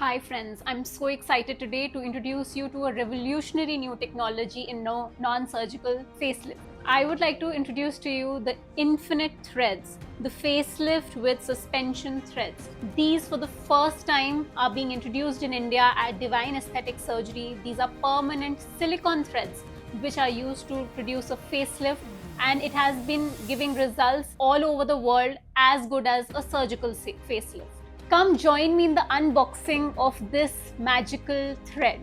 Hi friends, I'm so excited today to introduce you to a revolutionary new technology in non-surgical facelift. I would like to introduce to you the Infinite Threads, the facelift with suspension threads. These for the first time are being introduced in India at Divine Aesthetic Surgery. These are permanent silicone threads which are used to produce a facelift, and it has been giving results all over the world as good as a surgical facelift. Come join me in the unboxing of this magical thread.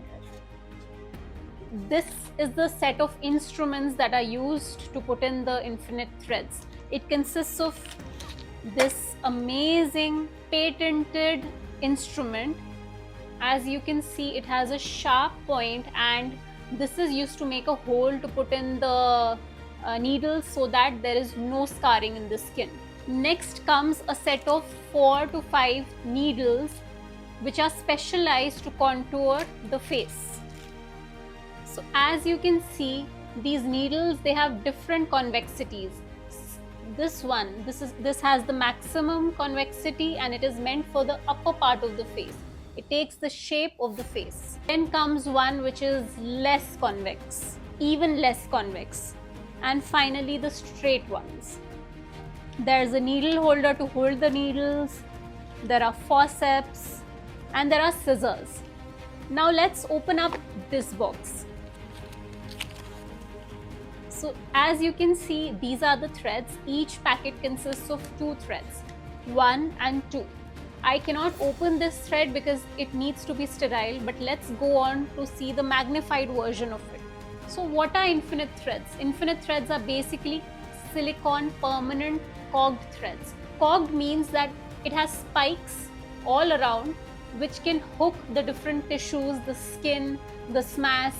This is the set of instruments that are used to put in the infinite threads. It consists of this amazing patented instrument. As you can see, it has a sharp point, and this is used to make a hole to put in the needles so that there is no scarring in the skin. Next comes a set of 4 to 5 needles which are specialized to contour the face. So as you can see, these needles, they have different convexities. This has the maximum convexity, and it is meant for the upper part of the face. It takes the shape of the face. Then comes one which is less convex, even less convex, and finally the straight ones. There's a needle holder to hold the needles, there are forceps, and there are scissors. Now let's open up this box. So as you can see, these are the threads. Each packet consists of 2 threads, 1 and 2. I cannot open this thread because it needs to be sterile, but let's go on to see the magnified version of it. So what are infinite threads? Infinite threads are basically silicone permanent cogged threads. Cogged means that it has spikes all around which can hook the different tissues, the skin, the SMAS.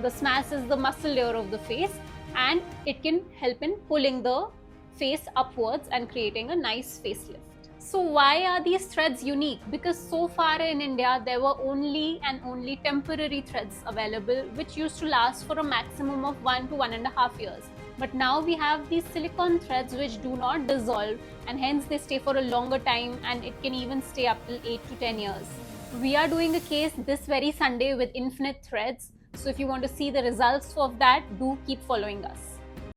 The SMAS is the muscle layer of the face, and it can help in pulling the face upwards and creating a nice facelift. So why are these threads unique? Because so far in India, there were only temporary threads available, which used to last for a maximum of 1 to 1.5 years. But now we have these silicone threads which do not dissolve, and hence they stay for a longer time, and it can even stay up till 8 to 10 years. We are doing a case this very Sunday with infinite threads. So if you want to see the results of that, do keep following us.